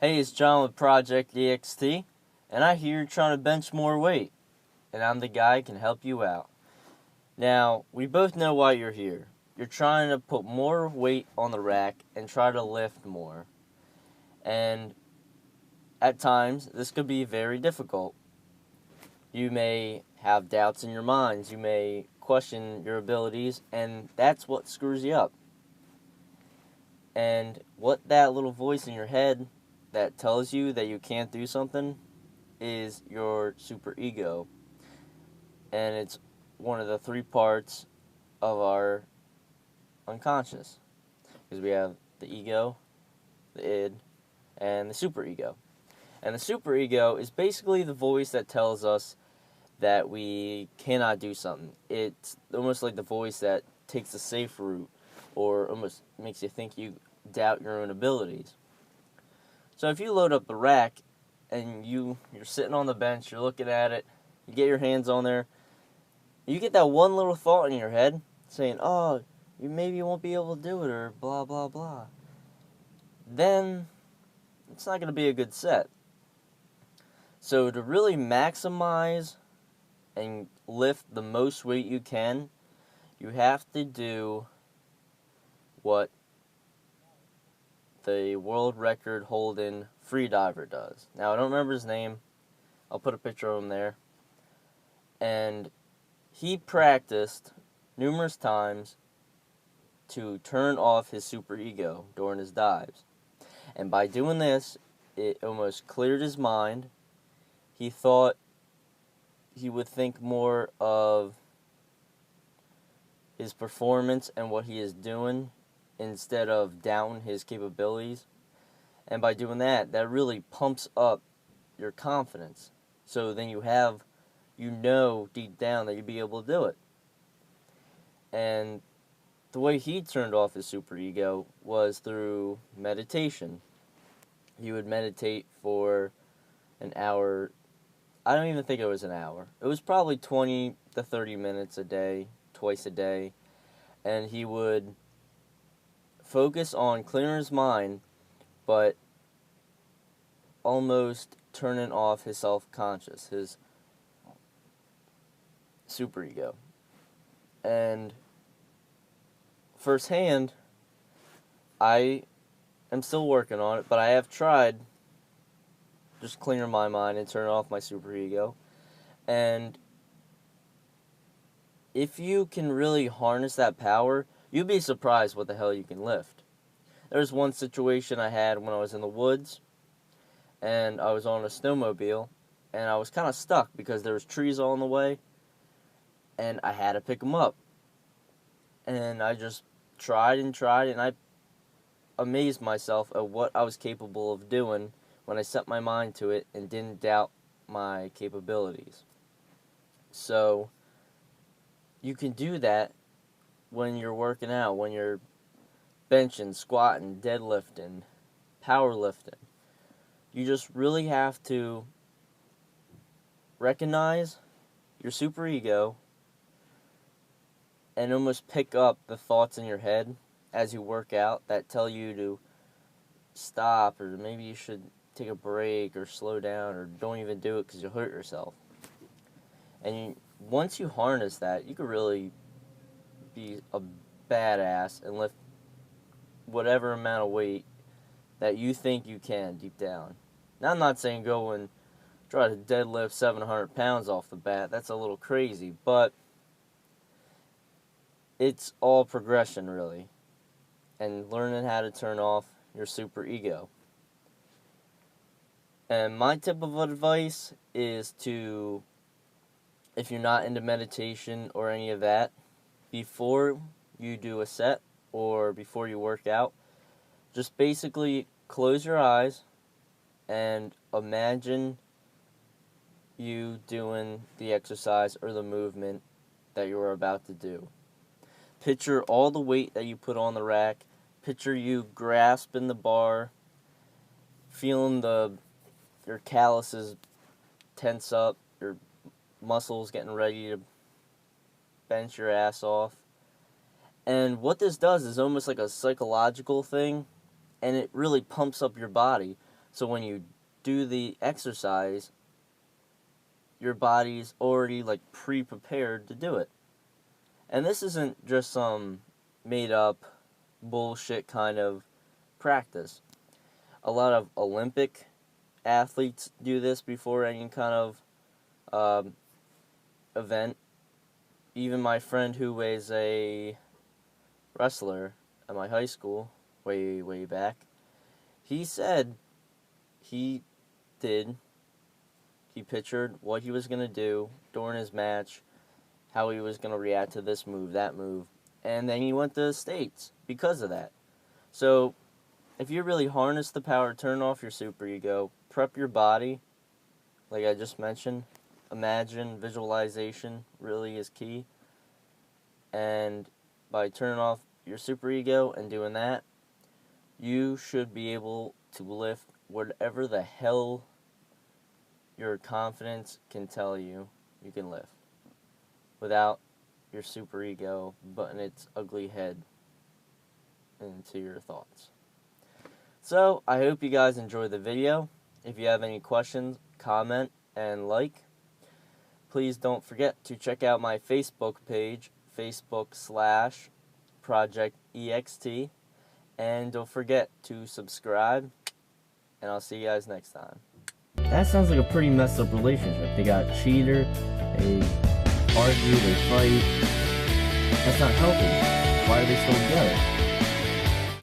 Hey, it's John with Project EXT, and I hear you're trying to bench more weight, and I'm the guy who can help you out. Now, we both know why you're here. You're trying to put more weight on the rack and try to lift more. And at times, this could be very difficult. You may have doubts in your minds, you may question your abilities, and that's what screws you up. And what that little voice in your head that tells you that you can't do something is your superego. And it's one of the three parts of our unconscious. Because we have the ego, the id, and the superego. And the superego is basically the voice that tells us that we cannot do something. It's almost like the voice that takes the safe route, or almost makes you think you doubt your own abilities. So if you load up the rack and you're sitting on the bench, you're looking at it, you get your hands on there, you get that one little thought in your head saying, oh, maybe you won't be able to do it, or blah, blah, blah. Then it's not going to be a good set. So to really maximize and lift the most weight you can, you have to do what the world record holding freediver does. Now, I don't remember his name. I'll put a picture of him there. And he practiced numerous times to turn off his superego during his dives. And by doing this, it almost cleared his mind. He thought he would think more of his performance and what he is doing instead of doubting his capabilities. And by doing that, that really pumps up your confidence. So then you know deep down that you'll be able to do it. And the way he turned off his superego was through meditation. He would meditate for an hour. I don't even think it was an hour. It was probably 20 to 30 minutes a day, twice a day. And he would focus on clearing his mind, but almost turning off his self-conscious, his superego. And firsthand, I am still working on it, but I have tried just clearing my mind and turning off my superego. And if you can really harness that power, you'd be surprised what the hell you can lift. There's one situation I had when I was in the woods, and I was on a snowmobile, and I was kind of stuck because there was trees all in the way, and I had to pick them up. And I just tried, and I amazed myself at what I was capable of doing when I set my mind to it and didn't doubt my capabilities. So you can do that when you're working out, when you're benching, squatting, deadlifting, powerlifting. You just really have to recognize your superego and almost pick up the thoughts in your head as you work out that tell you to stop, or maybe you should take a break or slow down, or don't even do it because you'll hurt yourself. And once you harness that, you can really be a badass and lift whatever amount of weight that you think you can deep down. Now, I'm not saying go and try to deadlift 700 pounds off the bat. That's a little crazy, but it's all progression, really, and learning how to turn off your superego. And my tip of advice is to, if you're not into meditation or any of that, before you do a set or before you work out, just basically close your eyes and imagine you doing the exercise or the movement that you are about to do. Picture all the weight that you put on the rack. Picture you grasping the bar, feeling your calluses tense up, your muscles getting ready to bench your ass off. And what this does is almost like a psychological thing, and it really pumps up your body So when you do the exercise, your body's already like pre-prepared to do it. And this isn't just some made up bullshit kind of practice. A lot of Olympic athletes do this before any kind of event. Even my friend who was a wrestler at my high school way back, he said he pictured what he was going to do during his match, how he was going to react to this move, that move, and then he went to the States because of that. So if you really harness the power, turn off your superego, prep your body, like I just mentioned, imagine, visualization really is key. And by turning off your superego and doing that, you should be able to lift whatever the hell your confidence can tell you can lift without your superego butting its ugly head into your thoughts. So, I hope you guys enjoyed the video. If you have any questions, comment and like. Please don't forget to check out my Facebook page, Facebook/Project EXT. And don't forget to subscribe. And I'll see you guys next time. That sounds like a pretty messed up relationship. They got cheater, they argue, they fight. That's not healthy. Why are they still together?